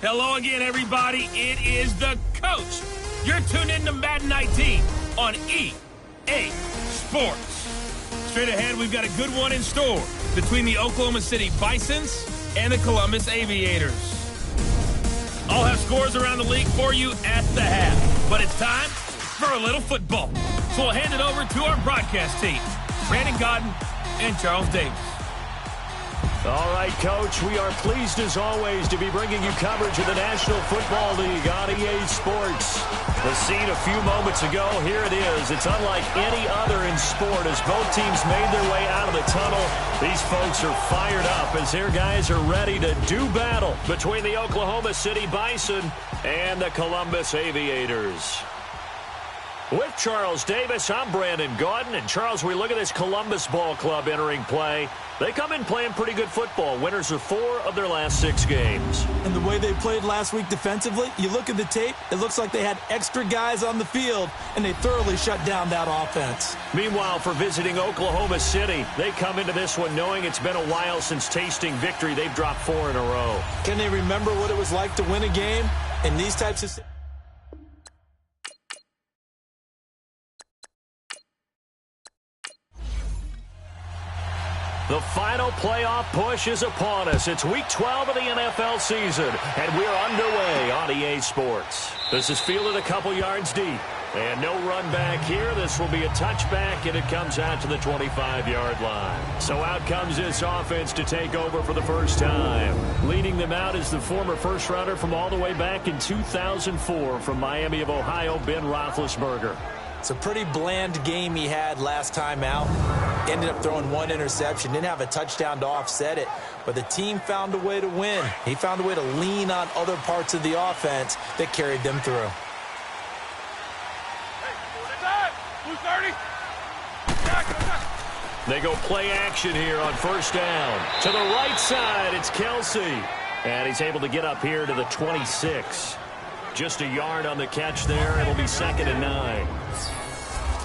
Hello again, everybody. It is the coach. You're tuned in to Madden 19 on EA Sports. Straight ahead, we've got a good one in store between the Oklahoma City Bisons and the Columbus Aviators. I'll have scores around the league for you at the half, but it's time for a little football. So we'll hand it over to our broadcast team, Brandon Godden and Charles Davis. All right, Coach, we are pleased as always to be bringing you coverage of the National Football League on EA Sports. The scene a few moments ago, here it is. It's unlike any other in sport as both teams made their way out of the tunnel. These folks are fired up as their guys are ready to do battle between the Oklahoma City Bison and the Columbus Aviators. With Charles Davis, I'm Brandon Gaudin. And Charles, we look at this Columbus Ball Club entering play. They come in playing pretty good football. Winners of 4 of their last 6 games. And the way they played last week defensively, you look at the tape, it looks like they had extra guys on the field, and they thoroughly shut down that offense. Meanwhile, for visiting Oklahoma City, they come into this one knowing it's been a while since tasting victory. They've dropped 4 in a row. Can they remember what it was like to win a game in these types of... The final playoff push is upon us. It's Week 12 of the NFL season, and we're underway on EA Sports. This is fielded a couple yards deep, and no run back here. This will be a touchback, and it comes out to the 25-yard line. So out comes this offense to take over for the first time. Leading them out is the former first-rounder from all the way back in 2004 from Miami of Ohio, Ben Roethlisberger. It's a pretty bland game he had last time out. Ended up throwing 1 interception. Didn't have a touchdown to offset it. But the team found a way to win. He found a way to lean on other parts of the offense that carried them through. They go play action here on first down. To the right side, it's Kelsey. And he's able to get up here to the 26. Just a yard on the catch there. It'll be 2nd and 9.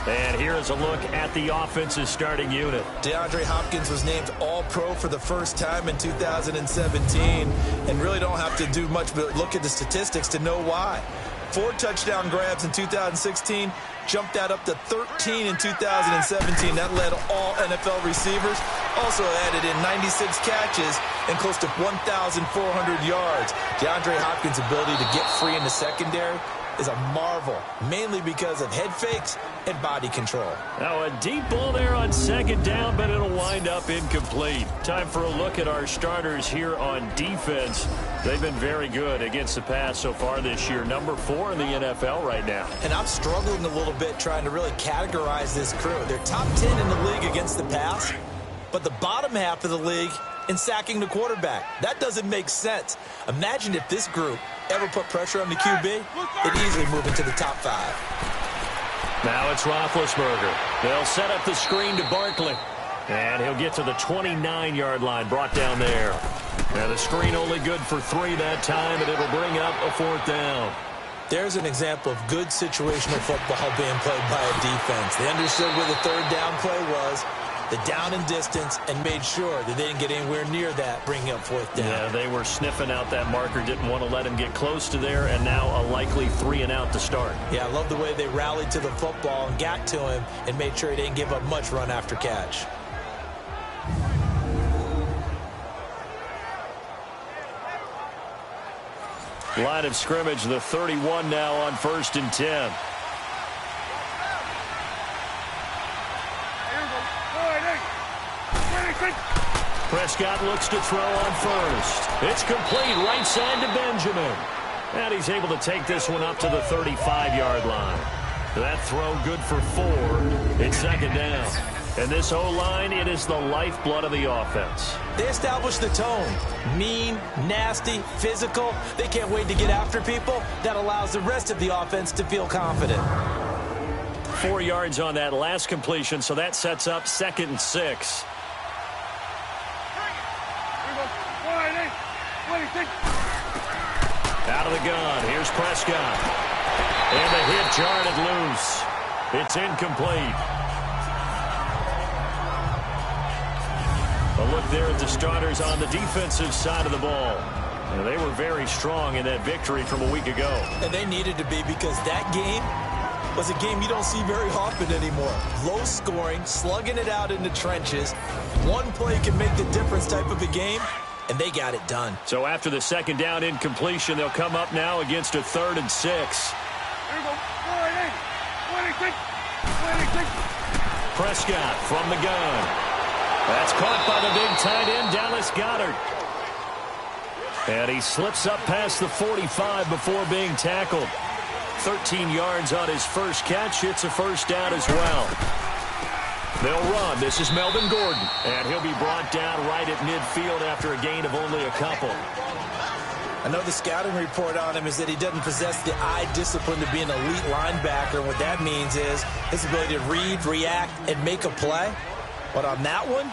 And here is a look at the offense's starting unit. DeAndre Hopkins was named All-Pro for the first time in 2017. And really don't have to do much but look at the statistics to know why. 4 touchdown grabs in 2016. Jumped that up to 13 in 2017. That led all NFL receivers. Also added in 96 catches and close to 1,400 yards. DeAndre Hopkins' ability to get free in the secondary is a marvel, mainly because of head fakes and body control. Now a deep ball there on 2nd down, but it'll wind up incomplete. Time for a look at our starters here on defense. They've been very good against the pass so far this year. Number 4 in the NFL right now. And I'm struggling a little bit trying to really categorize this crew. They're top 10 in the league against the pass, but the bottom half of the league in sacking the quarterback. That doesn't make sense. Imagine if this group ever put pressure on the QB, it'd easily move into the top 5. Now it's Roethlisberger. They'll set up the screen to Barkley. And he'll get to the 29-yard line, brought down there. Now the screen only good for 3 that time, and it'll bring up a 4th down. There's an example of good situational football being played by a defense. They understood where the 3rd down play was, the down and distance, and made sure that they didn't get anywhere near that, bringing up 4th down. Yeah, they were sniffing out that marker, didn't want to let him get close to there, and now a likely 3 and out to start. Yeah, I love the way they rallied to the football and got to him and made sure he didn't give up much run after catch. Line of scrimmage, the 31 now on 1st and 10. Prescott looks to throw on first. It's complete, right side to Benjamin. And he's able to take this one up to the 35-yard line. That throw good for 4. It's 2nd down. And this O-line, it is the lifeblood of the offense. They established the tone. Mean, nasty, physical. They can't wait to get after people. That allows the rest of the offense to feel confident. 4 yards on that last completion, so that sets up 2nd and 6. Out of the gun. Here's Prescott. And the hit jarred loose. It's incomplete. A look there at the starters on the defensive side of the ball. And they were very strong in that victory from a week ago. And they needed to be, because that game was a game you don't see very often anymore. Low scoring, slugging it out in the trenches. One play can make the difference type of a game, and they got it done. So after the second down incompletion, they'll come up now against a 3rd and 6. Prescott from the gun. That's caught by the big tight end, Dallas Goedert. And he slips up past the 45 before being tackled. 13 yards on his first catch. It's a first down as well. They'll run. This is Melvin Gordon. And he'll be brought down right at midfield after a gain of only a couple. I know the scouting report on him is that he doesn't possess the eye discipline to be an elite linebacker. What that means is his ability to read, react, and make a play. But on that one,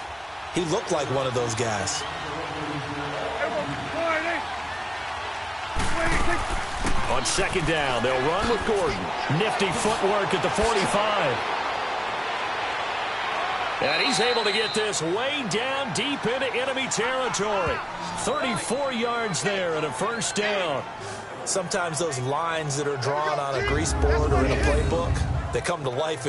he looked like one of those guys. On second down, they'll run with Gordon. Nifty footwork at the 45. And he's able to get this way down deep into enemy territory. 34 yards there and a first down. Sometimes those lines that are drawn on a grease board or in a playbook, they come to life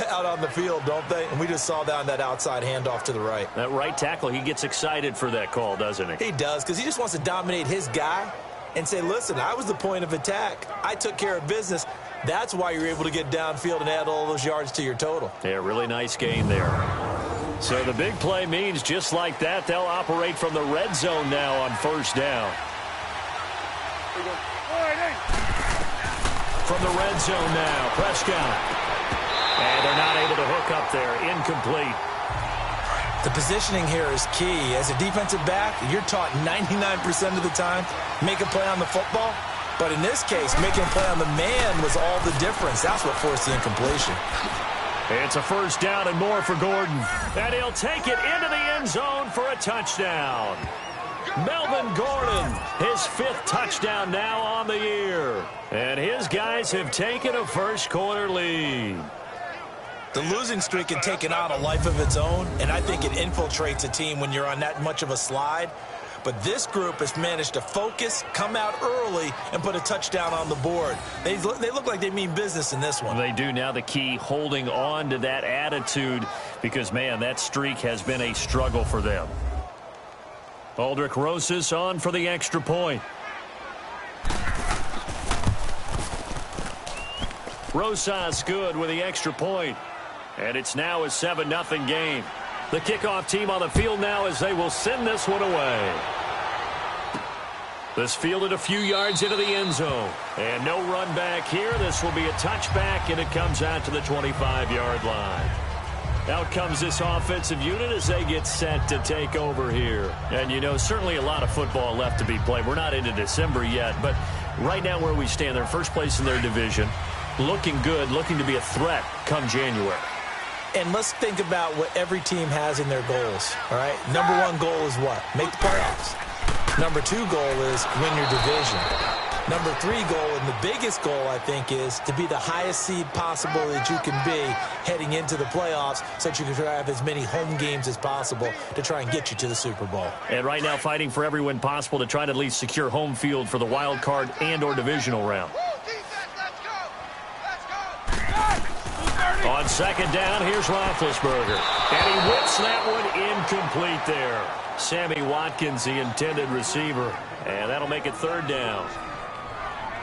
out on the field, don't they? And we just saw that on that outside handoff to the right. That right tackle, he gets excited for that call, doesn't he? He does, because he just wants to dominate his guy and say, listen, I was the point of attack. I took care of business. That's why you're able to get downfield and add all those yards to your total. Yeah, really nice gain there. So the big play means just like that, they'll operate from the red zone now on first down. From the red zone now, Prescott. And they're not able to hook up there. Incomplete. The positioning here is key. As a defensive back, you're taught 99% of the time, make a play on the football. But in this case, making a play on the man was all the difference. That's what forced the incompletion. It's a first down and more for Gordon. And he'll take it into the end zone for a touchdown. Melvin Gordon, his 5th touchdown now on the year. And his guys have taken a first-quarter lead. The losing streak had taken on a life of its own, and I think it infiltrates a team when you're on that much of a slide. But this group has managed to focus, come out early, and put a touchdown on the board. They look like they mean business in this one. They do. Now the key, holding on to that attitude, because, man, that streak has been a struggle for them. Aldrich Rosas on for the extra point. Rosas good with the extra point. And it's now a 7-0 game. The kickoff team on the field now as they will send this one away. This fielded a few yards into the end zone. And no run back here. This will be a touchback, and it comes out to the 25-yard line. Out comes this offensive unit as they get set to take over here. And, you know, certainly a lot of football left to be played. We're not into December yet, but right now where we stand, they're first place in their division. Looking good, looking to be a threat come January. And let's think about what every team has in their goals, all right? Number 1 goal is what? Make the playoffs. Number 2 goal is win your division. Number 3 goal, and the biggest goal, I think, is to be the highest seed possible that you can be heading into the playoffs so that you can have as many home games as possible to try and get you to the Super Bowl. And right now fighting for every win possible to try to at least secure home field for the wild card and or divisional round. On second down, here's Roethlisberger. And he whips that one incomplete there. Sammy Watkins, the intended receiver. And that'll make it 3rd down.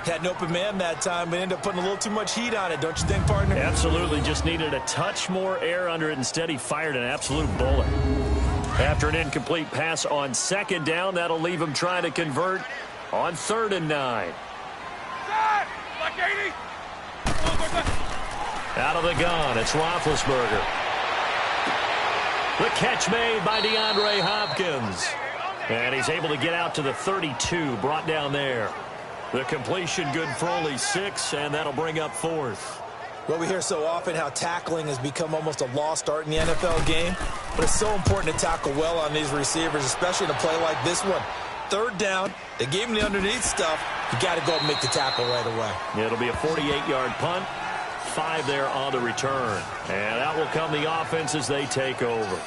Had an open man that time, but ended up putting a little too much heat on it, don't you think, partner? Absolutely. Just needed a touch more air under it. Instead, he fired an absolute bullet. After an incomplete pass on second down, that'll leave him trying to convert on 3rd and 9. Out of the gun, it's Roethlisberger. The catch made by DeAndre Hopkins. And he's able to get out to the 32, brought down there. The completion good for only 6, and that'll bring up 4th. Well, we hear so often how tackling has become almost a lost art in the NFL game, but it's so important to tackle well on these receivers, especially in a play like this one. 3rd down, they gave him the underneath stuff. You got to go and make the tackle right away. It'll be a 48-yard punt. 5 there on the return. And out will come the offense as they take over.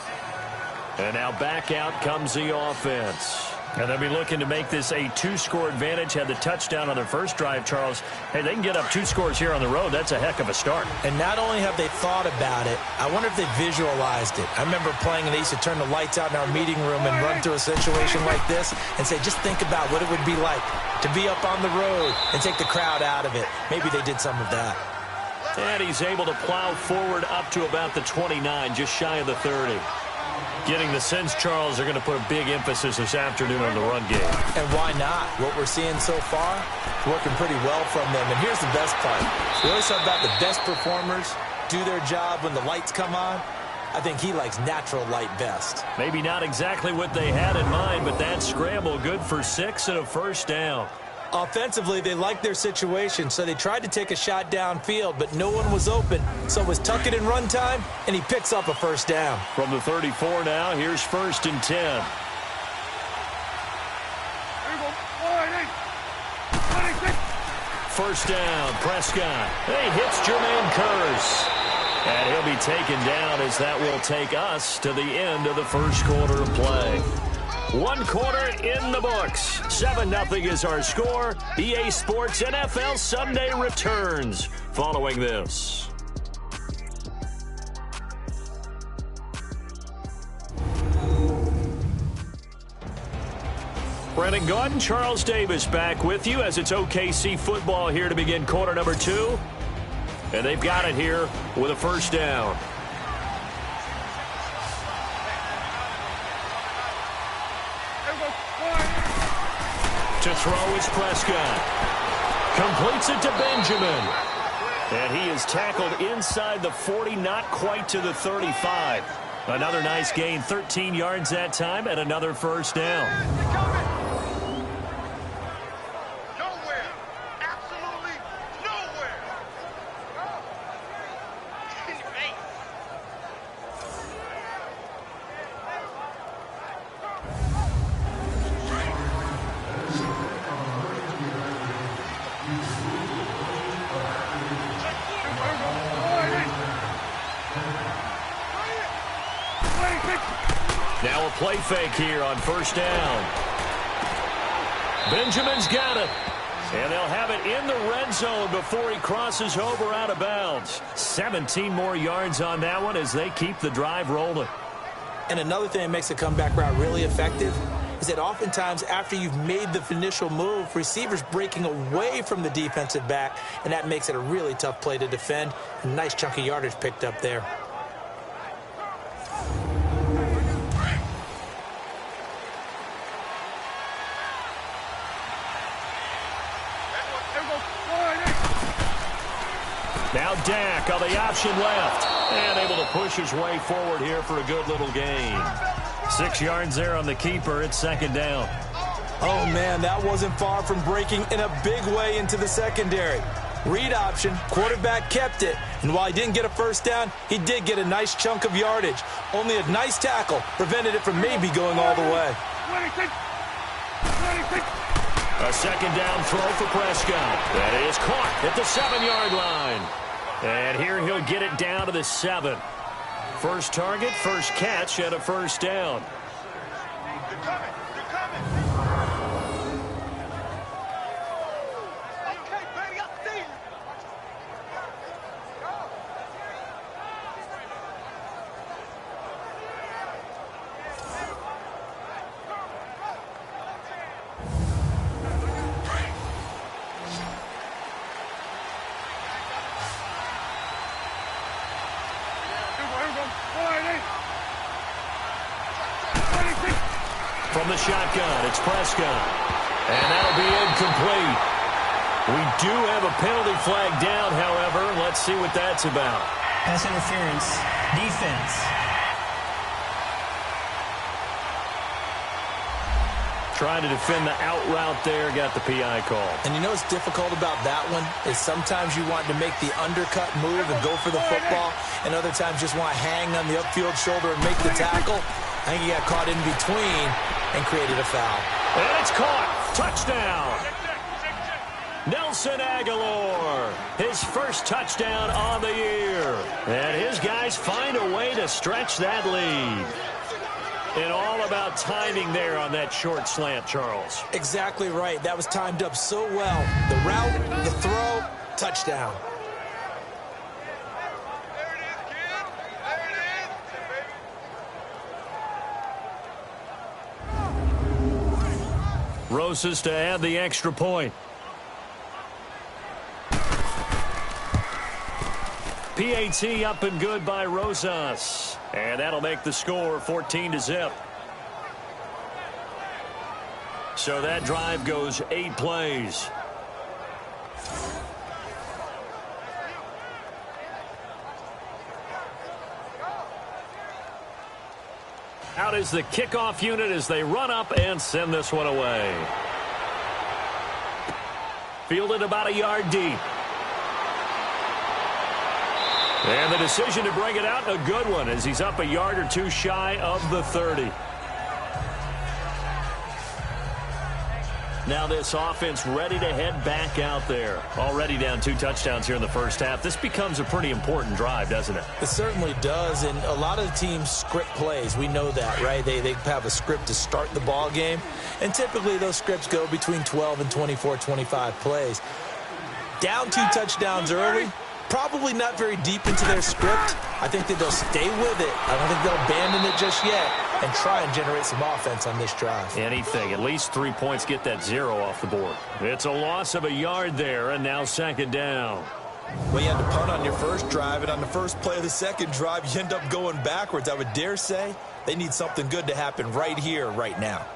And now back out comes the offense. And they'll be looking to make this a 2-score advantage. Had the touchdown on their first drive, Charles. Hey, they can get up 2 scores here on the road. That's a heck of a start. And not only have they thought about it, I wonder if they visualized it. I remember playing and they used to turn the lights out in our meeting room and run through a situation like this and say, just think about what it would be like to be up on the road and take the crowd out of it. Maybe they did some of that. And he's able to plow forward up to about the 29, just shy of the 30. Getting the sense, Charles, they're going to put a big emphasis this afternoon on the run game. And why not? What we're seeing so far is working pretty well from them. And here's the best part. We always talk about the best performers do their job when the lights come on. I think he likes natural light best. Maybe not exactly what they had in mind, but that scramble good for 6 and a first down. Offensively, they liked their situation, so they tried to take a shot downfield, but no one was open. So it was tuck it in run time, and he picks up a first down. From the 34 now, here's 1st and 10. First down, Prescott. He hits Jermaine Kearse. And he'll be taken down as that will take us to the end of the first quarter of play. 1 quarter in the books. 7-0 is our score. EA Sports NFL Sunday returns following this. Brennan Gaudin, Charles Davis back with you as it's OKC football here to begin quarter number 2. And they've got it here with a first down. To throw is Prescott. Completes it to Benjamin. And he is tackled inside the 40, not quite to the 35. Another nice gain, 13 yards that time, and another first down. Nowhere. Absolutely nowhere. Now a play fake here on first down. Benjamin's got it. And they'll have it in the red zone before he crosses over out of bounds. 17 more yards on that one as they keep the drive rolling. And another thing that makes a comeback route really effective is that oftentimes after you've made the initial move, receivers breaking away from the defensive back, and that makes it a really tough play to defend. A nice chunk of yardage picked up there. Now Dak on the option left. And able to push his way forward here for a good little gain. 6 yards there on the keeper. It's second down. Oh, man, that wasn't far from breaking in a big way into the secondary. Read option, quarterback kept it. And while he didn't get a first down, he did get a nice chunk of yardage. Only a nice tackle prevented it from maybe going all the way. A second down throw for Prescott. That is caught at the 7-yard line. And here he'll get it down to the 7. First target, first catch, and a first down. From the shotgun, it's Prescott. And that'll be incomplete. We do have a penalty flag down, however. Let's see what that's about. Pass interference. Defense. Trying to defend the out route there, got the PI call. And you know what's difficult about that one is sometimes you want to make the undercut move and go for the football, and other times just want to hang on the upfield shoulder and make the tackle. I think he got caught in between and created a foul. And it's caught. Touchdown. Nelson Aguilar, his first touchdown on the year. And his guys find a way to stretch that lead. And all about timing there on that short slant, Charles. Exactly right. That was timed up so well. The route, the throw, touchdown. There it is, kid. There it is. Rosas to add the extra point. PAT up and good by Rosas. And that'll make the score 14-0. So that drive goes 8 plays. Out is the kickoff unit as they run up and send this one away. Fielded about a yard deep. And the decision to bring it out, a good one, as he's up a yard or two shy of the 30. Now this offense ready to head back out there. Already down 2 touchdowns here in the first half. This becomes a pretty important drive, doesn't it? It certainly does, and a lot of teams script plays. We know that, right? They have a script to start the ball game, and typically those scripts go between 12 and 24, 25 plays. Down 2 touchdowns early. Probably not very deep into their script. I think that they'll stay with it. I don't think they'll abandon it just yet and try and generate some offense on this drive. Anything. At least 3 points, get that 0 off the board. It's a loss of a yard there, and now 2nd down. Well, you had to punt on your first drive, and on the first play of the second drive, you end up going backwards. I would dare say they need something good to happen right here, right now.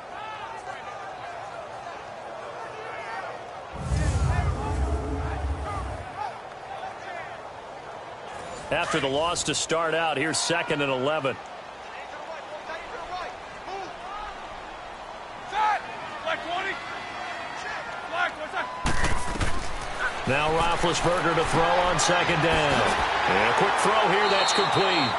After the loss to start out, here's 2nd and 11. Now Roethlisberger to throw on 2nd down. And a quick throw here, that's complete.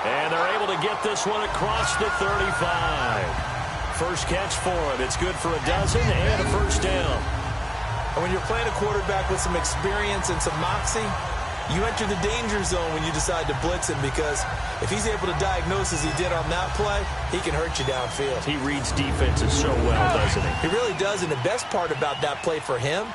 And they're able to get this one across the 35. First catch for him. It's good for a dozen and a first down. And when you're playing a quarterback with some experience and some moxie, you enter the danger zone when you decide to blitz him, because if he's able to diagnose as he did on that play, he can hurt you downfield. He reads defenses so well, doesn't he? He really does, and the best part about that play for him,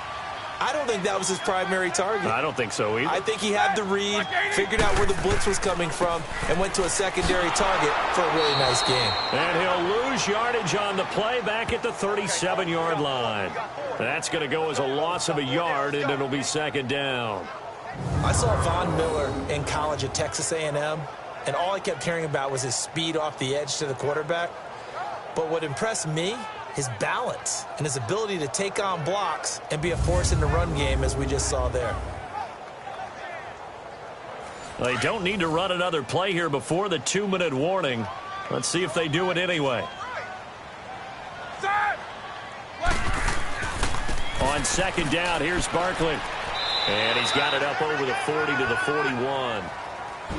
I don't think that was his primary target. I don't think so either. I think he had the read, figured out where the blitz was coming from, and went to a secondary target for a really nice game. And he'll lose yardage on the play back at the 37-yard line. That's going to go as a loss of a yard, and it'll be 2nd down. I saw Von Miller in college at Texas A&M, and all I kept hearing about was his speed off the edge to the quarterback. But what impressed me, his balance and his ability to take on blocks and be a force in the run game, as we just saw there. They don't need to run another play here before the 2-minute warning. Let's see if they do it anyway. On 2nd down, here's Barkley. And he's got it up over the 40 to the 41.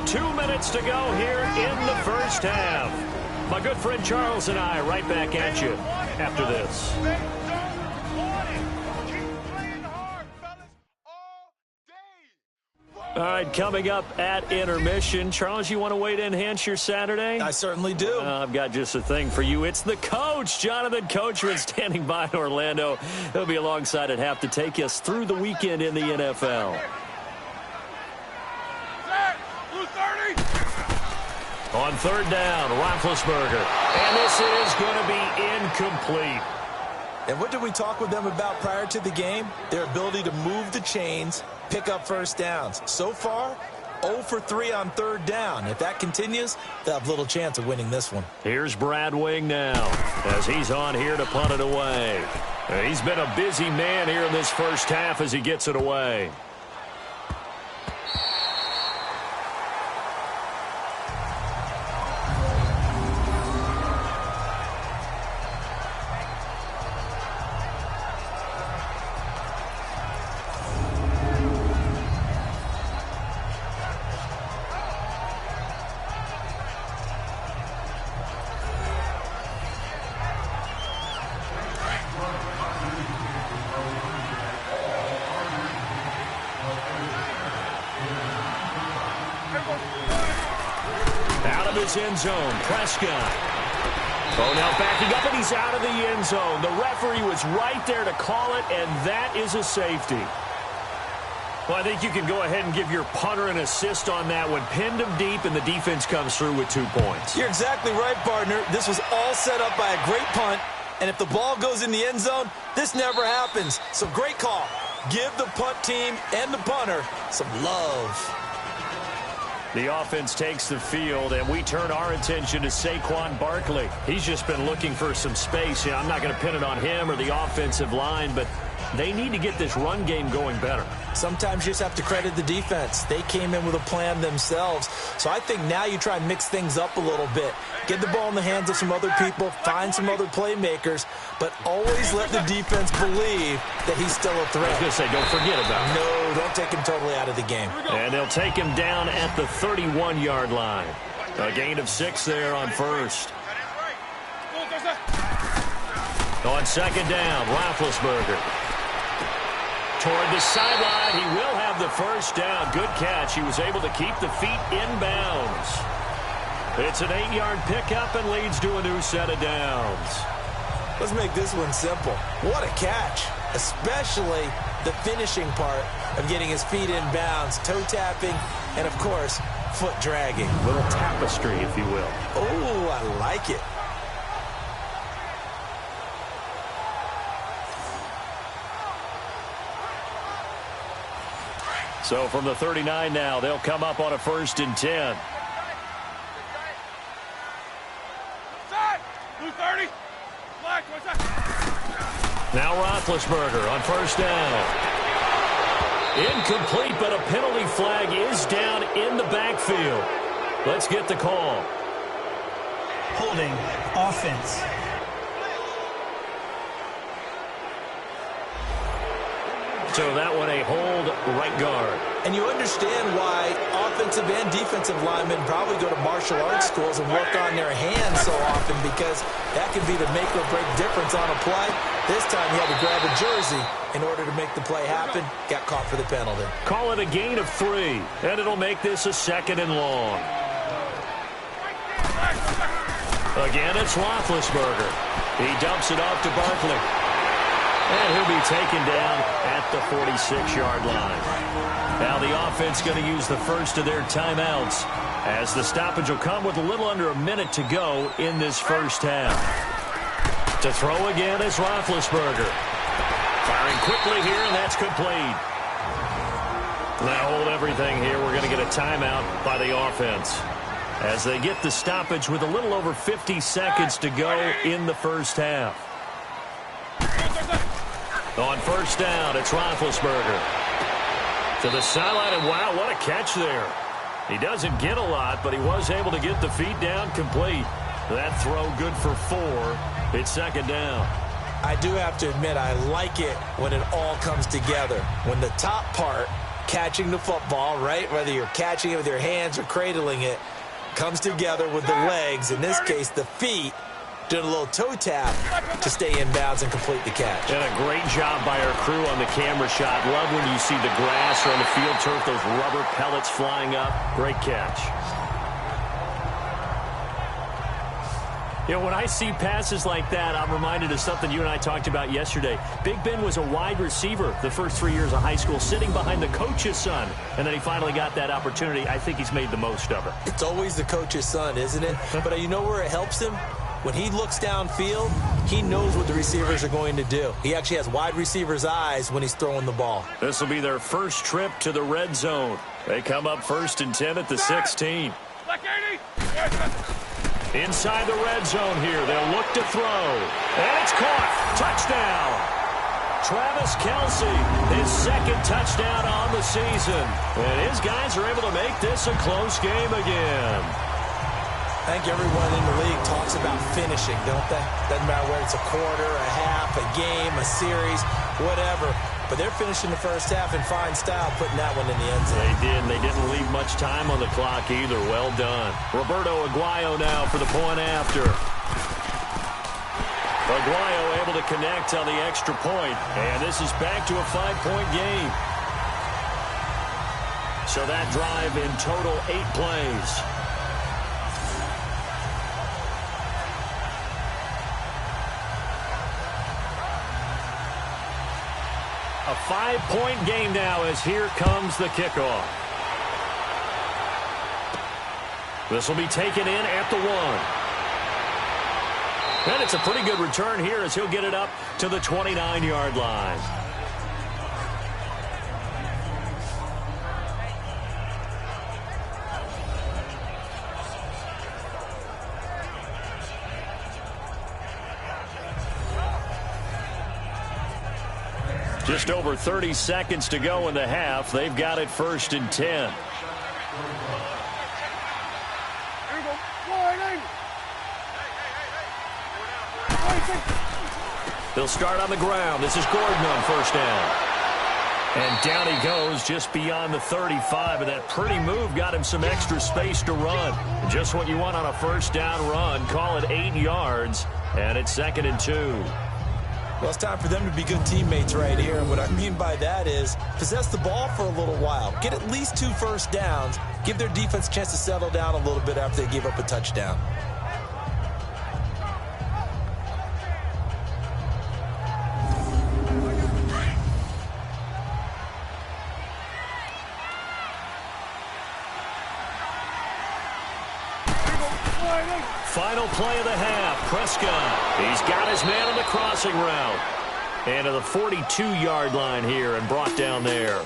2 minutes to go here in the first half. My good friend Charles and I right back at you after this. All right, coming up at intermission. Charles, you want to wait to enhance your Saturday? I certainly do. I've got just a thing for you. It's the coach, Jonathan Coachman, standing by in Orlando. He'll be alongside at half to take us through the weekend in the NFL. On 3rd down, Roethlisberger. And this is going to be incomplete. And what did we talk with them about prior to the game? Their ability to move the chains, pick up first downs. So far, 0 for 3 on 3rd down. If that continues, they'll have little chance of winning this one. Here's Brad Wing now as he's on here to punt it away. He's been a busy man here in this first half as he gets it away. Out of his end zone, Prescott. Oh, now backing up, and he's out of the end zone. The referee was right there to call it, and that is a safety. Well, I think you can go ahead and give your punter an assist on that one. Pinned him deep, and the defense comes through with 2 points. You're exactly right, partner. This was all set up by a great punt, and if the ball goes in the end zone, this never happens. So great call. Give the punt team and the punter some love. The offense takes the field, and we turn our attention to Saquon Barkley. He's just been looking for some space. You know, I'm not going to pin it on him or the offensive line, but they need to get this run game going better. Sometimes you just have to credit the defense. They came in with a plan themselves. So I think now you try and mix things up a little bit. Get the ball in the hands of some other people, find some other playmakers, but always let the defense believe that he's still a threat. I was going to say, don't forget about him. No, don't take him totally out of the game. And they'll take him down at the 31-yard line. A gain of 6 there on first. On second down, Roethlisberger. Toward the sideline, he will have the first down. Good catch. He was able to keep the feet in bounds. It's an 8-yard pickup and leads to a new set of downs. Let's make this one simple. What a catch, especially the finishing part of getting his feet in bounds, toe tapping, and, of course, foot dragging. Little tapestry, if you will. Oh, I like it. So from the 39 now, they'll come up on a 1st and 10. Now Roethlisberger on 1st down. Incomplete, but a penalty flag is down in the backfield. Let's get the call. Holding, offense. So that one a hold, right guard. And you understand why offensive and defensive linemen probably go to martial arts schools and work on their hands so often, because that can be the make or break difference on a play. This time he had to grab a jersey in order to make the play happen. Got caught for the penalty. Call it a gain of 3, and it'll make this a 2nd and long. Again, it's Roethlisberger. He dumps it off to Barkley. And he'll be taken down at the 46-yard line. Now the offense going to use the first of their timeouts, as the stoppage will come with a little under a minute to go in this first half. To throw again is Roethlisberger. Firing quickly here, and that's complete. Now hold everything here. We're going to get a timeout by the offense, as they get the stoppage with a little over 50 seconds to go in the first half. On 1st down, it's Roethlisberger. To the sideline, and wow, what a catch there. He doesn't get a lot, but he was able to get the feet down complete. That throw good for 4. It's 2nd down. I do have to admit, I like it when it all comes together. When the top part, catching the football, right, whether you're catching it with your hands or cradling it, comes together with the legs, in this case the feet, doing a little toe tap to stay in bounds and complete the catch. And a great job by our crew on the camera shot. Love when you see the grass or on the field turf, those rubber pellets flying up. Great catch. You know, when I see passes like that, I'm reminded of something you and I talked about yesterday. Big Ben was a wide receiver the first 3 years of high school, sitting behind the coach's son, and then he finally got that opportunity. I think he's made the most of it. It's always the coach's son, isn't it? But you know where it helps him? When he looks downfield, he knows what the receivers are going to do. He actually has wide receivers' eyes when he's throwing the ball. This will be their first trip to the red zone. They come up 1st and 10 at the 16. Inside the red zone here, they'll look to throw. And it's caught. Touchdown. Travis Kelce, his 2nd touchdown on the season. And his guys are able to make this a close game again. I think everyone in the league talks about finishing, don't they? Doesn't matter whether it's a quarter, a half, a game, a series, whatever. But they're finishing the first half in fine style, putting that one in the end zone. They did, and they didn't leave much time on the clock either. Well done. Roberto Aguayo now for the point after. Aguayo able to connect on the extra point, and this is back to a 5-point game. So that drive in total 8 plays. 5-point game now as here comes the kickoff. This will be taken in at the 1. And it's a pretty good return here as he'll get it up to the 29-yard line. Just over 30 seconds to go in the half. They've got it 1st and 10. They'll start on the ground. This is Gordon on 1st down. And down he goes just beyond the 35. And that pretty move got him some extra space to run. Just what you want on a 1st down run. Call it 8 yards. And it's 2nd and 2. Well, it's time for them to be good teammates right here. And what I mean by that is possess the ball for a little while. Get at least 2 first downs. Give their defense a chance to settle down a little bit after they give up a touchdown. Final play of the half. Prescott. He's got his man on the crossing route. And to the 42-yard line here and brought down there.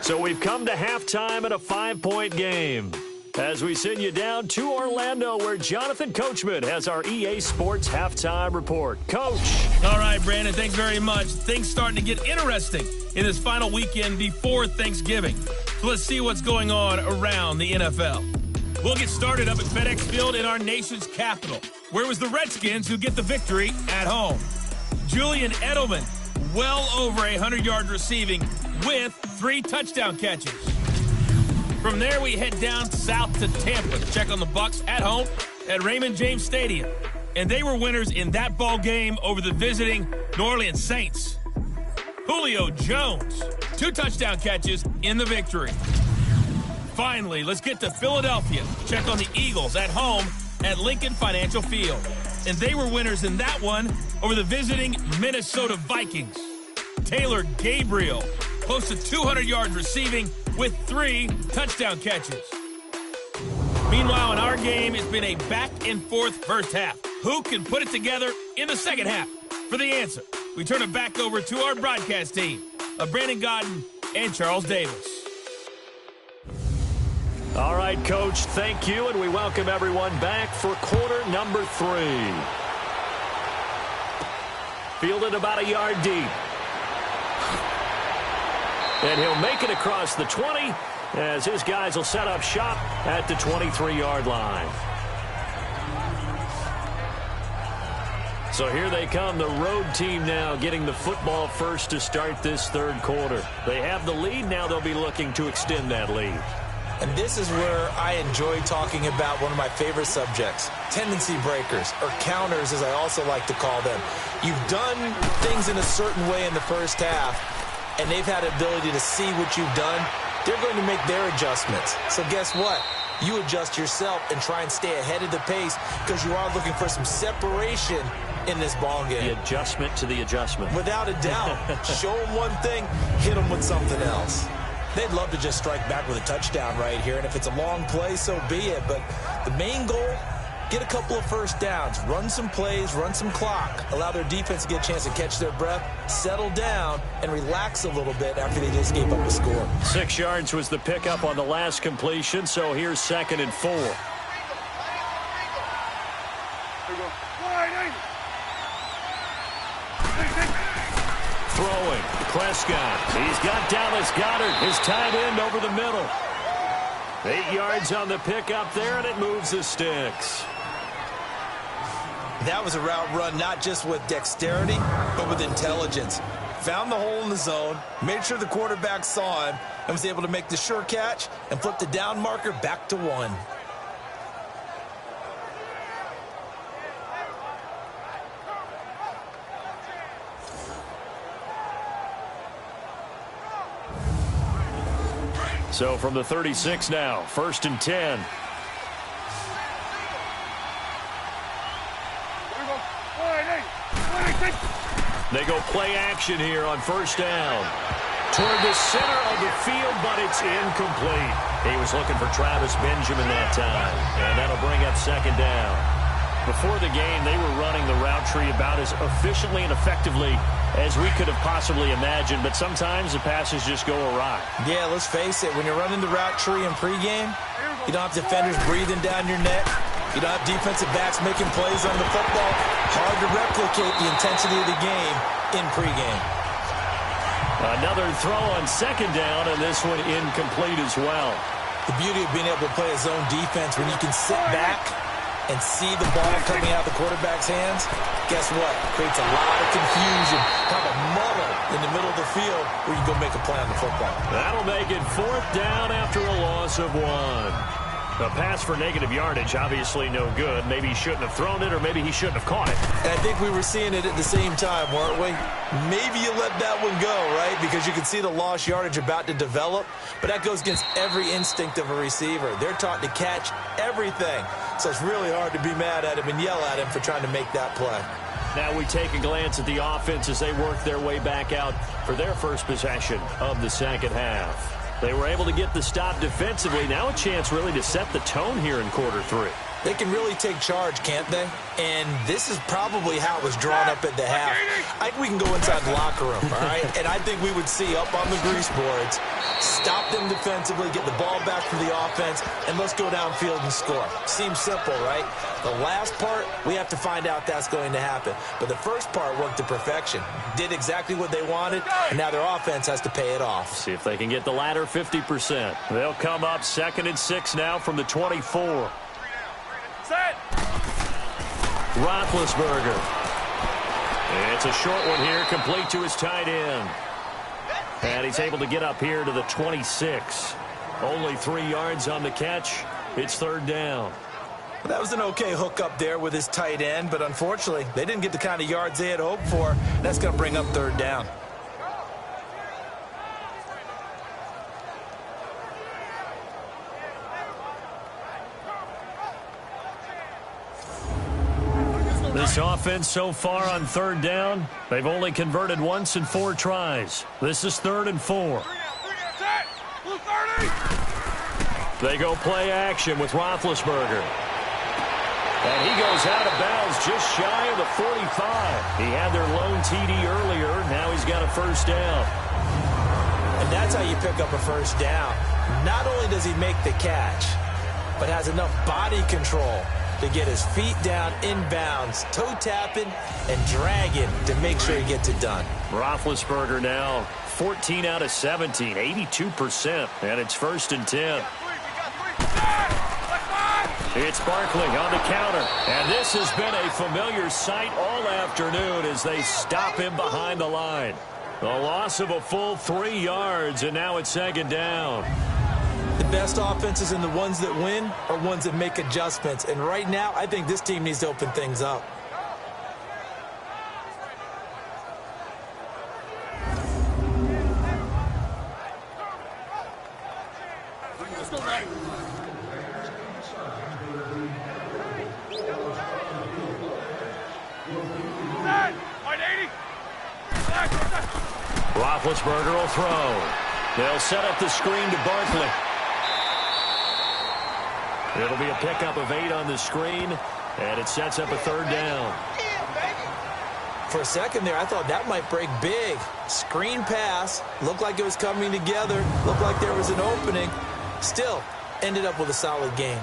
So we've come to halftime in a 5-point game. As we send you down to Orlando, where Jonathan Coachman has our EA Sports halftime report. Coach. All right, Brandon, thanks very much. Things starting to get interesting in this final weekend before Thanksgiving. So let's see what's going on around the NFL. We'll get started up at FedEx Field in our nation's capital, where it was the Redskins who get the victory at home. Julian Edelman, well over 100 yards receiving with 3 touchdown catches. From there, we head down south to Tampa to check on the Bucs at home at Raymond James Stadium. And they were winners in that ball game over the visiting New Orleans Saints. Julio Jones, 2 touchdown catches in the victory. Finally, let's get to Philadelphia. Check on the Eagles at home at Lincoln Financial Field. And they were winners in that one over the visiting Minnesota Vikings. Taylor Gabriel, close to 200 yards receiving with 3 touchdown catches. Meanwhile, in our game, it's been a back-and-forth first half. Who can put it together in the second half? For the answer, we turn it back over to our broadcast team of Brandon Godden and Charles Davis. All right, Coach, thank you, and we welcome everyone back for quarter number 3. Fielded about a yard deep. And he'll make it across the 20 as his guys will set up shop at the 23-yard line. So here they come, the road team now getting the football first to start this third quarter. They have the lead. Now they'll be looking to extend that lead. And this is where I enjoy talking about one of my favorite subjects, tendency breakers, or counters as I also like to call them. You've done things in a certain way in the first half, and they've had the ability to see what you've done. They're going to make their adjustments. So guess what? You adjust yourself and try and stay ahead of the pace because you are looking for some separation in this ball game. The adjustment to the adjustment. Without a doubt. Show them one thing, hit them with something else. They'd love to just strike back with a touchdown right here, and if it's a long play, so be it. But the main goal, get a couple of first downs, run some plays, run some clock, allow their defense to get a chance to catch their breath, settle down, and relax a little bit after they just gave up a score. 6 yards was the pickup on the last completion, so here's 2nd and 4. Throwing, Prescott. He's got Dallas Goedert, his tight end, over the middle. 8 yards on the pickup there, and it moves the sticks. That was a route run not just with dexterity, but with intelligence. Found the hole in the zone, made sure the quarterback saw him, and was able to make the sure catch and flip the down marker back to 1. So from the 36 now, 1st and 10. They They go play action here on first down. Toward the center of the field, but it's incomplete. He was looking for Travis Benjamin that time, and that'll bring up second down. Before the game, they were running the route tree about as efficiently and effectively as we could have possibly imagined, but sometimes the passes just go awry. Yeah, let's face it, when you're running the route tree in pregame, you don't have defenders breathing down your neck. You don't have defensive backs making plays on the football. Hard to replicate the intensity of the game in pregame. Another throw on second down, and this one incomplete as well. The beauty of being able to play a zone defense when you can sit back and see the ball coming out of the quarterback's hands, guess what? Creates a lot of confusion, kind of a muddle in the middle of the field where you go make a play on the football. That'll make it fourth down after a loss of 1. A pass for negative yardage, obviously no good. Maybe he shouldn't have thrown it, or maybe he shouldn't have caught it. And I think we were seeing it at the same time, weren't we? Maybe you let that one go, right? Because you can see the lost yardage about to develop. But that goes against every instinct of a receiver. They're taught to catch everything. So it's really hard to be mad at him and yell at him for trying to make that play. Now we take a glance at the offense as they work their way back out for their first possession of the second half. They were able to get the stop defensively. Now a chance really to set the tone here in quarter 3. They can really take charge, can't they? And this is probably how it was drawn up at the half. I think we can go inside the locker room, all right? And I think we would see up on the grease boards, stop them defensively, get the ball back from the offense, and let's go downfield and score. Seems simple, right? The last part, we have to find out that's going to happen. But the first part worked to perfection. Did exactly what they wanted, and now their offense has to pay it off. See if they can get the latter 50%. They'll come up 2nd and 6 now from the 24. Set. Roethlisberger. It's a short one here, complete to his tight end. And he's able to get up here to the 26. Only 3 yards on the catch. It's third down. Well, that was an okay hook up there with his tight end, but unfortunately, they didn't get the kind of yards they had hoped for. That's going to bring up third down. This offense so far on third down, they've only converted once in 4 tries. This is 3rd and 4. They go play action with Roethlisberger. And he goes out of bounds just shy of the 45. He had their lone TD earlier. Now he's got a first down. And that's how you pick up a first down. Not only does he make the catch, but has enough body control to get his feet down inbounds, toe tapping and dragging to make sure he gets it done. Roethlisberger now 14 out of 17, 82%, and it's 1st and 10. It's Barkley on the counter, and this has been a familiar sight all afternoon as they stop him behind the line. A loss of a full 3 yards, and now it's 2nd down. The best offenses and the ones that win are ones that make adjustments. And right now, I think this team needs to open things up. Roethlisberger will throw. They'll set up the screen to Barkley. It'll be a pickup of 8 on the screen, and it sets up a third down. For a second there, I thought that might break big. Screen pass, looked like it was coming together, looked like there was an opening. Still, ended up with a solid game.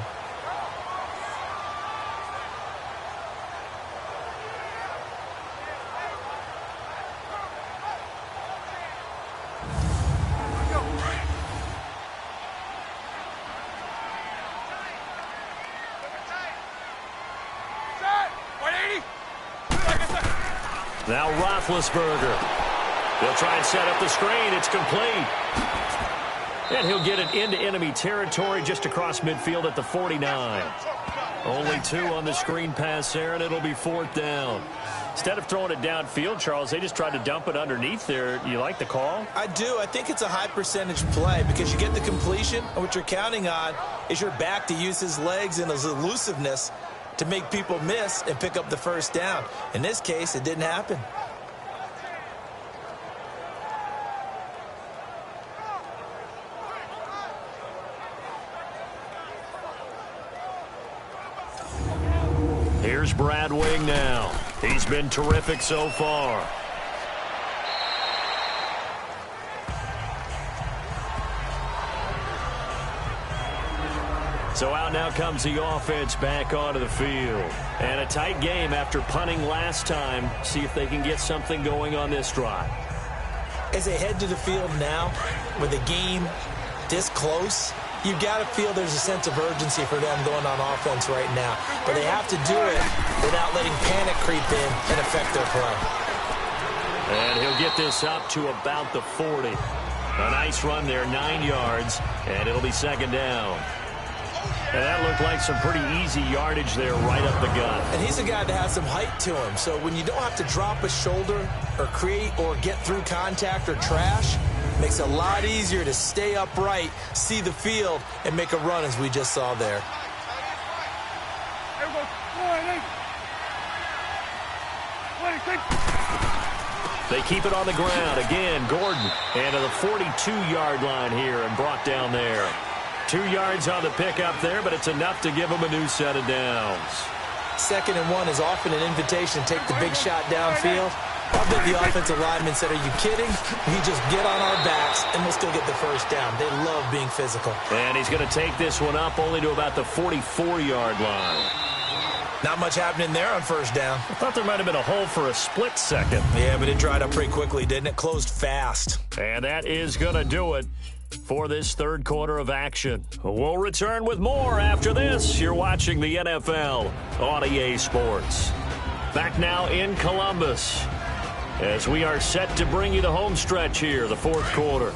Now Roethlisberger. They'll try and set up the screen. It's complete. And he'll get it into enemy territory just across midfield at the 49. Only 2 on the screen pass there, and it'll be 4th down. Instead of throwing it downfield, Charles, they just tried to dump it underneath there. You like the call? I do. I think it's a high percentage play because you get the completion, and what you're counting on is your back to use his legs and his elusiveness to make people miss and pick up the first down. In this case, it didn't happen. Here's Brad Wing now. He's been terrific so far. So out now comes the offense back onto the field. And a tight game after punting last time. See if they can get something going on this drive. As they head to the field now, with the game this close, you've got to feel there's a sense of urgency for them going on offense right now. But they have to do it without letting panic creep in and affect their play. And he'll get this up to about the 40. A nice run there, 9 yards, and it'll be second down. And that looked like some pretty easy yardage there right up the gut. And he's a guy that has some height to him. So when you don't have to drop a shoulder or create or get through contact or trash, it makes it a lot easier to stay upright, see the field, and make a run as we just saw there. They keep it on the ground. Again, Gordon. And to the 42-yard line here and brought down there. 2 yards on the pickup there, but it's enough to give them a new set of downs. 2nd and 1 is often an invitation to take the big shot downfield. I bet the offensive lineman said, are you kidding? We just get on our backs, and we'll still get the first down. They love being physical. And he's going to take this one up only to about the 44-yard line. Not much happening there on first down. I thought there might have been a hole for a split second. Yeah, but it dried up pretty quickly, didn't it? Closed fast. And that is going to do it for this third quarter of action. We'll return with more after this. You're watching the NFL on EA Sports. Back now in Columbus as we are set to bring you the home stretch here, the fourth quarter.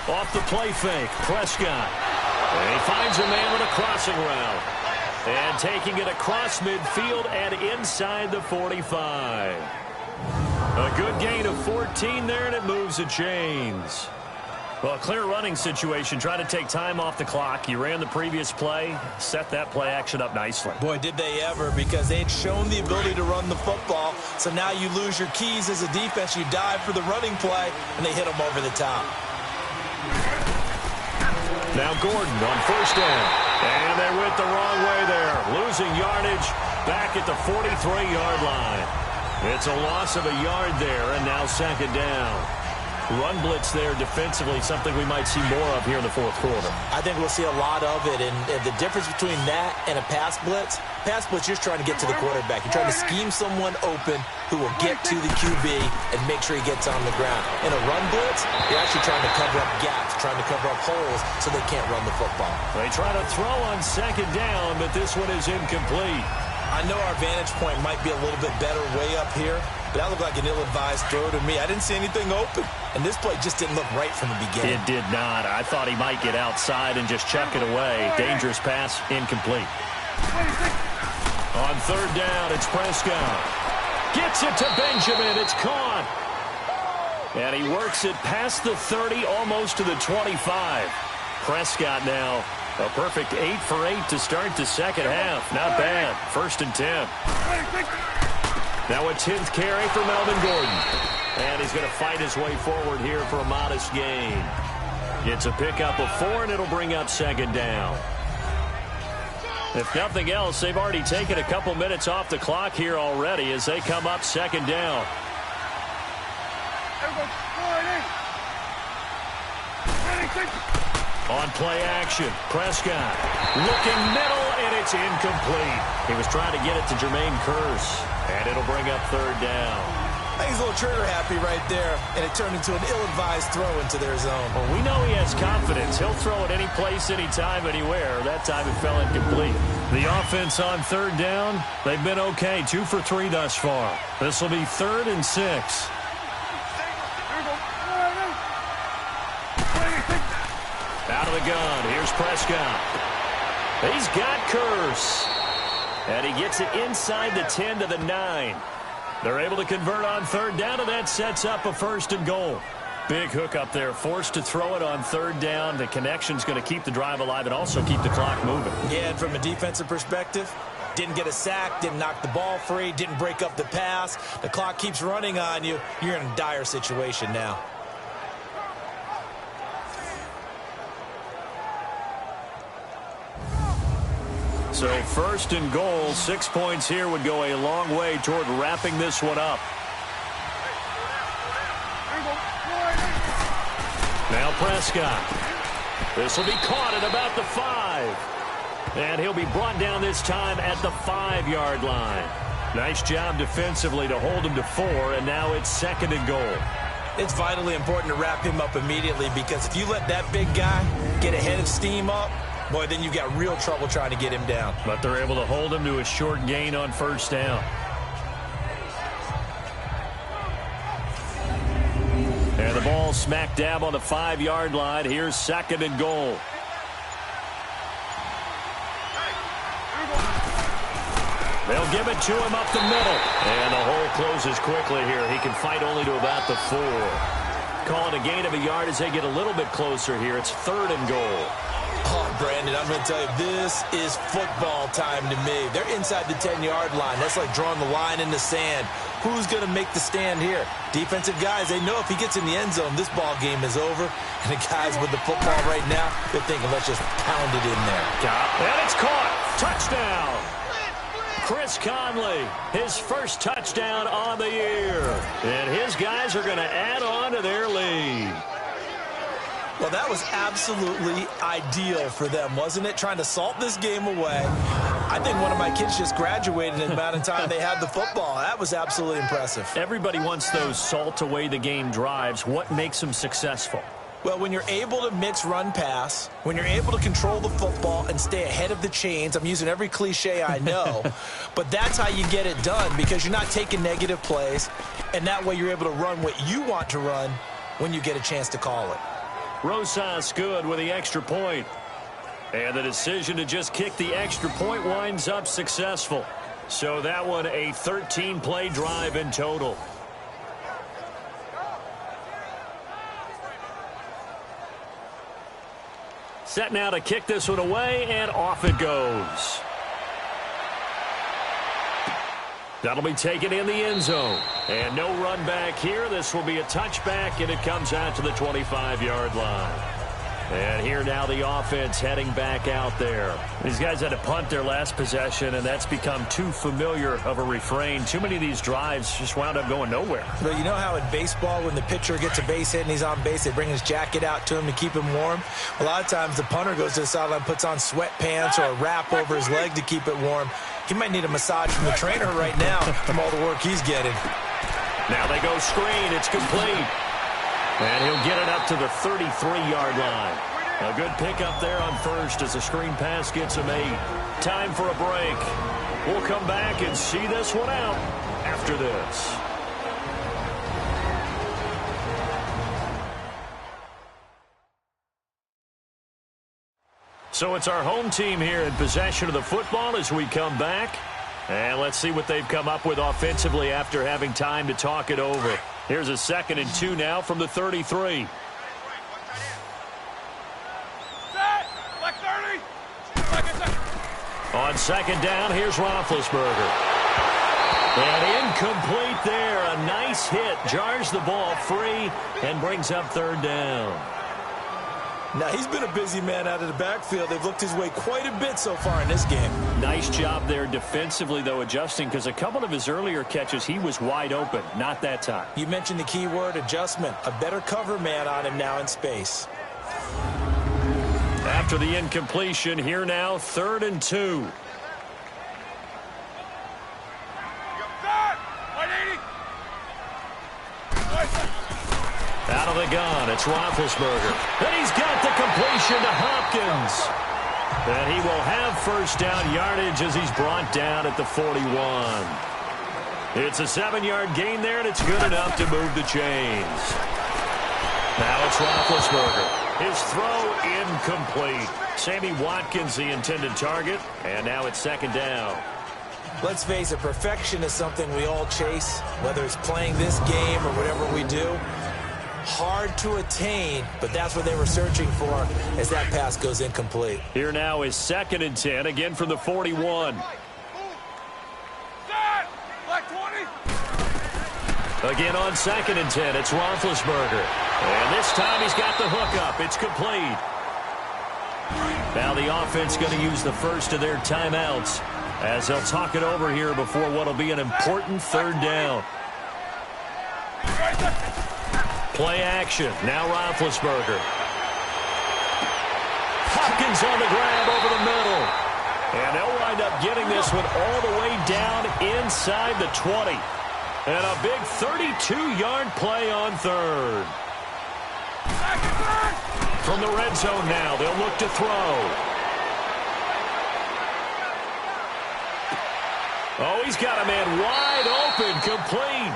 Off the play fake, Prescott. And he finds a man with a crossing route. And taking it across midfield and inside the 45. A good gain of 14 there, and it moves the chains. Well, a clear running situation. Trying to take time off the clock. You ran the previous play, set that play action up nicely. Boy, did they ever, because they had shown the ability to run the football. So now you lose your keys as a defense. You dive for the running play, and they hit them over the top. Now Gordon on first down. And they went the wrong way there. Losing yardage back at the 43-yard line. It's a loss of a yard there, and now second down. Run blitz there defensively, something we might see more of here in the fourth quarter. I think we'll see a lot of it, and the difference between that and a pass blitz, you're just trying to get to the quarterback. You're trying to scheme someone open who will get to the QB and make sure he gets on the ground. In a run blitz, you're actually trying to cover up gaps, trying to cover up holes so they can't run the football. They try to throw on second down, but this one is incomplete. I know our vantage point might be a little bit better way up here, but that looked like an ill-advised throw to me. I didn't see anything open, and this play just didn't look right from the beginning. It did not. I thought he might get outside and just chuck it away. Dangerous pass, incomplete. On third down, it's Prescott. Gets it to Benjamin. It's caught. And he works it past the 30, almost to the 25. Prescott now, a perfect 8 for 8 to start the second half. Not bad. 1st and 10. Now a 10th carry for Melvin Gordon. And he's going to fight his way forward here for a modest gain. It's a pickup of 4, and it'll bring up second down. If nothing else, they've already taken a couple minutes off the clock here already as they come up second down. On play action, Prescott looking middle, and it's incomplete. He was trying to get it to Jermaine Kearse, and it'll bring up third down. I think he's a little trigger happy right there, and it turned into an ill-advised throw into their zone. Well, we know he has confidence. He'll throw it any place, anytime, anywhere. That time it fell incomplete. The offense on third down, they've been okay. 2 for 3 thus far. This will be 3rd and 6. Out of the gun, here's Prescott. He's got Kearse. And he gets it inside the 10 to the 9. They're able to convert on third down, and that sets up a 1st and goal. Big hook up there, forced to throw it on third down. The connection's going to keep the drive alive and also keep the clock moving. Yeah, and from a defensive perspective, didn't get a sack, didn't knock the ball free, didn't break up the pass. The clock keeps running on you. You're in a dire situation now. So first and goal, 6 points here would go a long way toward wrapping this one up. Now Prescott. This will be caught at about the 5. And he'll be brought down this time at the 5-yard line. Nice job defensively to hold him to 4, and now it's second and goal. It's vitally important to wrap him up immediately, because if you let that big guy get ahead of steam up, boy, then you've got real trouble trying to get him down. But they're able to hold him to a short gain on first down. And the ball smack dab on the 5-yard line. Here's second and goal. They'll give it to him up the middle. And the hole closes quickly here. He can fight only to about the 4. Calling a gain of a yard as they get a little bit closer here. It's third and goal. Oh, Brandon, I'm going to tell you, this is football time to me. They're inside the 10-yard line. That's like drawing the line in the sand. Who's going to make the stand here? Defensive guys, they know if he gets in the end zone, this ball game is over. And the guys with the football right now, they're thinking, let's just pound it in there. And it's caught. Touchdown. Chris Conley, his first touchdown on the year. And his guys are going to add on to their lead. Well, that was absolutely ideal for them, wasn't it? Trying to salt this game away. I think one of my kids just graduated in the amount of time they had the football. That was absolutely impressive. Everybody wants those salt away the game drives. What makes them successful? Well, when you're able to mix run-pass, when you're able to control the football and stay ahead of the chains, I'm using every cliche I know, but that's how you get it done, because you're not taking negative plays, and that way you're able to run what you want to run when you get a chance to call it. Rosas good with the extra point. And the decision to just kick the extra point winds up successful. So that one a 13-play drive in total. Set now to kick this one away, and off it goes. That'll be taken in the end zone. And no run back here. This will be a touchback, and it comes out to the 25-yard line. And here now the offense heading back out there. These guys had to punt their last possession, and that's become too familiar of a refrain. Too many of these drives just wound up going nowhere. But you know how in baseball, when the pitcher gets a base hit and he's on base, they bring his jacket out to him to keep him warm? A lot of times the punter goes to the sideline, puts on sweatpants or a wrap over his leg to keep it warm. He might need a massage from the trainer right now from all the work he's getting. Now they go screen. It's complete. And he'll get it up to the 33-yard line. A good pickup there on first as the screen pass gets him 8. Time for a break. We'll come back and see this one out after this. So it's our home team here in possession of the football as we come back. And let's see what they've come up with offensively after having time to talk it over. Here's a 2nd and 2 now from the 33. On 2nd down, here's Roethlisberger. And incomplete there. A nice hit. Jars the ball free and brings up 3rd down. Now, he's been a busy man out of the backfield. They've looked his way quite a bit so far in this game. Nice job there defensively, though, adjusting, because a couple of his earlier catches, he was wide open. Not that time. You mentioned the key word, adjustment. A better cover man on him now in space. After the incompletion, here now, 3rd and 2. Out of the gun, it's Roethlisberger. And he's got the completion to Hopkins. And he will have first down yardage as he's brought down at the 41. It's a 7-yard gain there, and it's good enough to move the chains. Now it's Roethlisberger. His throw incomplete. Sammy Watkins, the intended target, and now it's 2nd down. Let's face it, perfection is something we all chase, whether it's playing this game or whatever we do. Hard to attain, but that's what they were searching for as that pass goes incomplete. Here now is 2nd and 10, again from the 41. Again on 2nd and 10, it's Roethlisberger. And this time he's got the hook up. It's complete. Now the offense going to use the first of their timeouts as they'll talk it over here before what will be an important third down. Play action. Now Roethlisberger. Hopkins on the grab over the middle. And they'll wind up getting this one all the way down inside the 20. And a big 32-yard play on third. From the red zone now, they'll look to throw. Oh, he's got a man wide open, complete.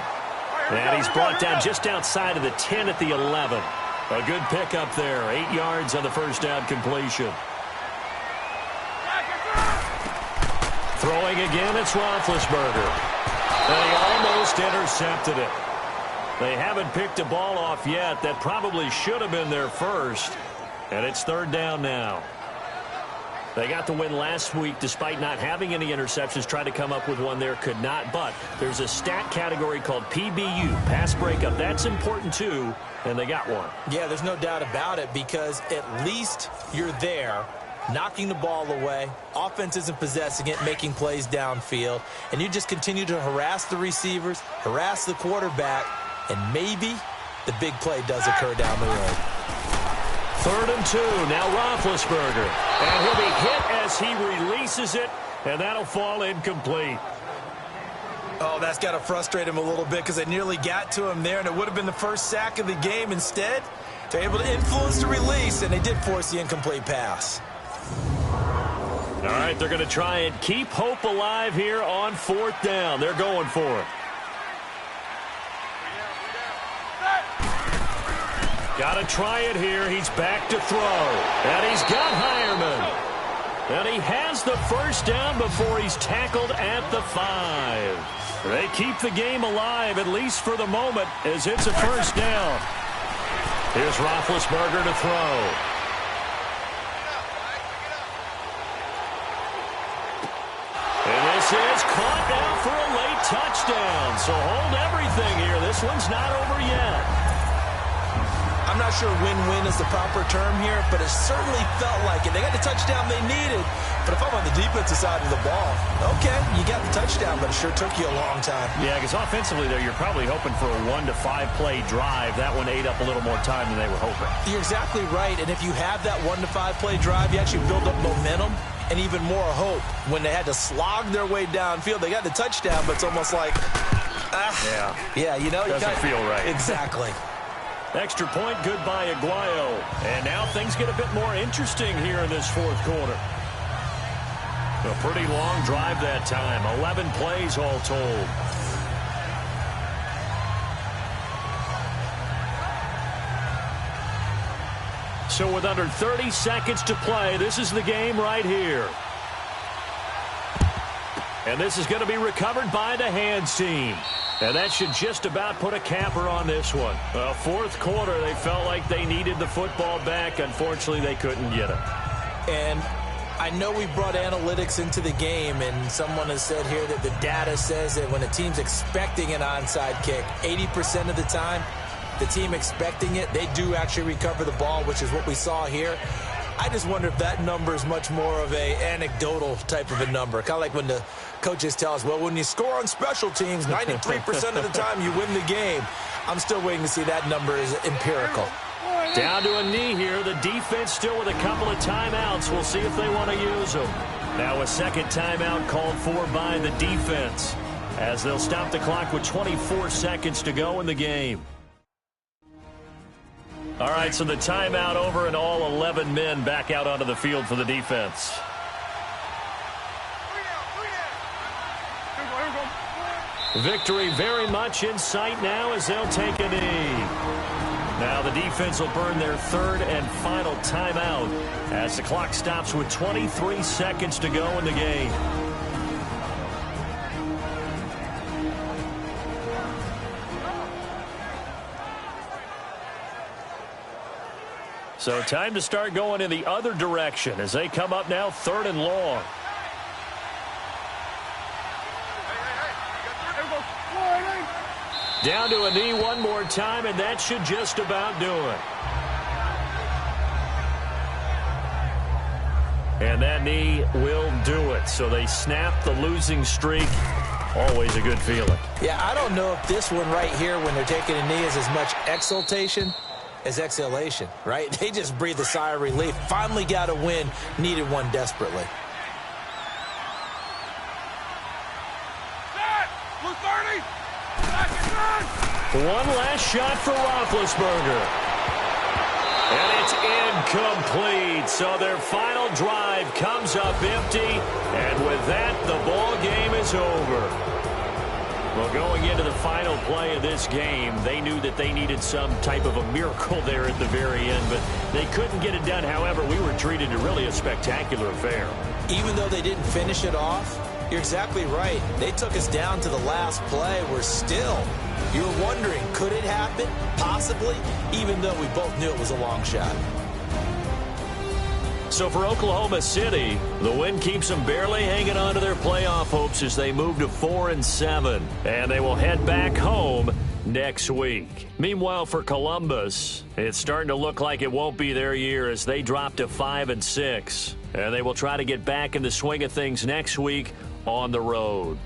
And he's brought down just outside of the 10 at the 11. A good pickup there. 8 yards on the first down completion. Throwing again, it's Roethlisberger. They almost intercepted it. They haven't picked a ball off yet. That probably should have been their first. And it's third down now. They got the win last week despite not having any interceptions. Tried to come up with one there, could not. But there's a stat category called PBU, pass breakup. That's important too, and they got one. Yeah, there's no doubt about it because at least you're there, knocking the ball away. Offense isn't possessing it, making plays downfield. And you just continue to harass the receivers, harass the quarterback, and maybe the big play does occur down the road. 3rd and 2. Now Roethlisberger. And he'll be hit as he releases it, and that'll fall incomplete. Oh, that's got to frustrate him a little bit because they nearly got to him there, and it would have been the first sack of the game. Instead, they're able to influence the release, and they did force the incomplete pass. All right, they're going to try and keep hope alive here on 4th down. They're going for it. Got to try it here. He's back to throw. And he's got Hireman. And he has the first down before he's tackled at the 5. They keep the game alive, at least for the moment, as it's a first down. Here's Roethlisberger to throw. And this is caught now for a late touchdown. So hold everything here. This one's not over yet. I'm not sure win-win is the proper term here, but it certainly felt like it. They got the touchdown they needed, but if I'm on the defensive side of the ball, okay, you got the touchdown, but it sure took you a long time. Yeah, because offensively, though, you're probably hoping for a 1 to 5 play drive. That one ate up a little more time than they were hoping. You're exactly right, and if you have that 1 to 5 play drive, you actually build up momentum and even more hope. When they had to slog their way downfield, they got the touchdown, but it's almost like, yeah, you know, doesn't feel right. Exactly. Extra point, good by Aguayo. And now things get a bit more interesting here in this 4th quarter. A pretty long drive that time. 11 plays all told. So with under 30 seconds to play, this is the game right here. And this is going to be recovered by the hands team. And that should just about put a capper on this one. 4th quarter, they felt like they needed the football back. Unfortunately, they couldn't get it. And I know we brought analytics into the game, and someone has said here that the data says that when a team's expecting an onside kick, 80% of the time, the team expecting it, they do actually recover the ball, which is what we saw here. I just wonder if that number is much more of a anecdotal type of a number. Kind of like when the coaches tell us, well, when you score on special teams, 93% of the time you win the game. I'm still waiting to see that number is empirical. Down to a knee here. The defense still with a couple of timeouts. We'll see if they want to use them. Now a second timeout called for by the defense as they'll stop the clock with 24 seconds to go in the game. All right, so the timeout over and all 11 men back out onto the field for the defense. Victory very much in sight now as they'll take a knee. Now the defense will burn their 3rd and final timeout as the clock stops with 23 seconds to go in the game. So time to start going in the other direction as they come up now 3rd and long. Down to a knee one more time, and that should just about do it. And that knee will do it. So they snap the losing streak. Always a good feeling. Yeah, I don't know if this one right here, when they're taking a knee, is as much exultation as exhalation, right? They just breathe a sigh of relief. Finally got a win, needed one desperately. Blue 30. One last shot for Roethlisberger. And it's incomplete. So their final drive comes up empty. And with that, the ball game is over. Well, going into the final play of this game, they knew that they needed some type of a miracle there at the very end, but they couldn't get it done. However, we were treated to really a spectacular affair. Even though they didn't finish it off, you're exactly right. They took us down to the last play. We're still, you were wondering, could it happen? Possibly, even though we both knew it was a long shot. So for Oklahoma City, the win keeps them barely hanging on to their playoff hopes as they move to 4-7. And they will head back home next week. Meanwhile, for Columbus, it's starting to look like it won't be their year as they drop to 5-6. And they will try to get back in the swing of things next week on the road.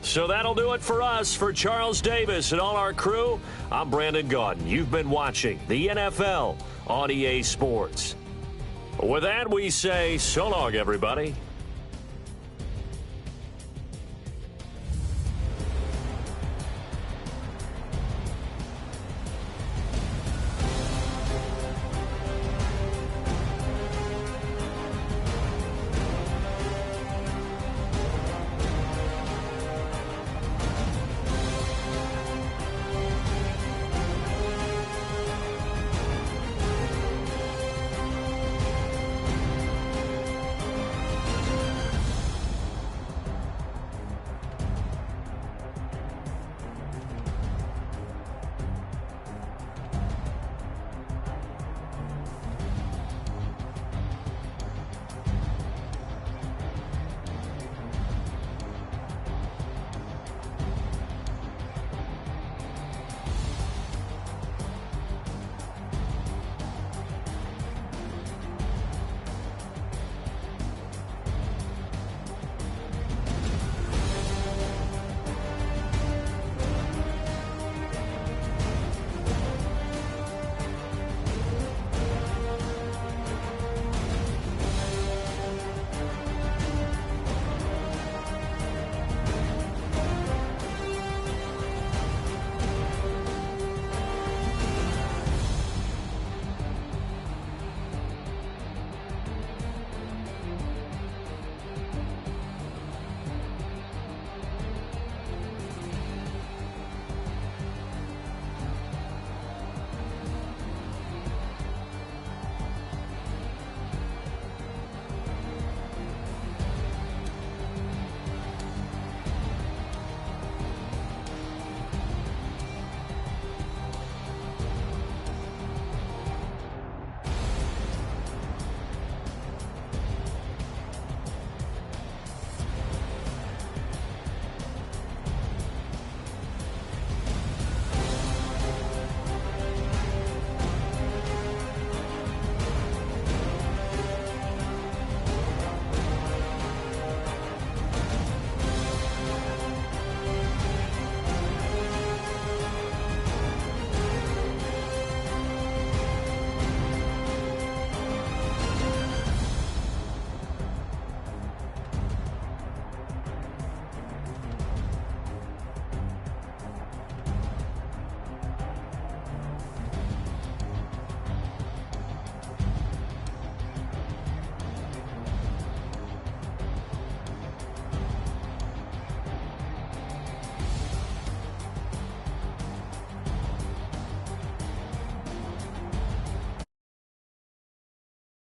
So that'll do it for us. For Charles Davis and all our crew, I'm Brandon Gaudin. You've been watching the NFL on EA Sports. With that, we say so long, everybody.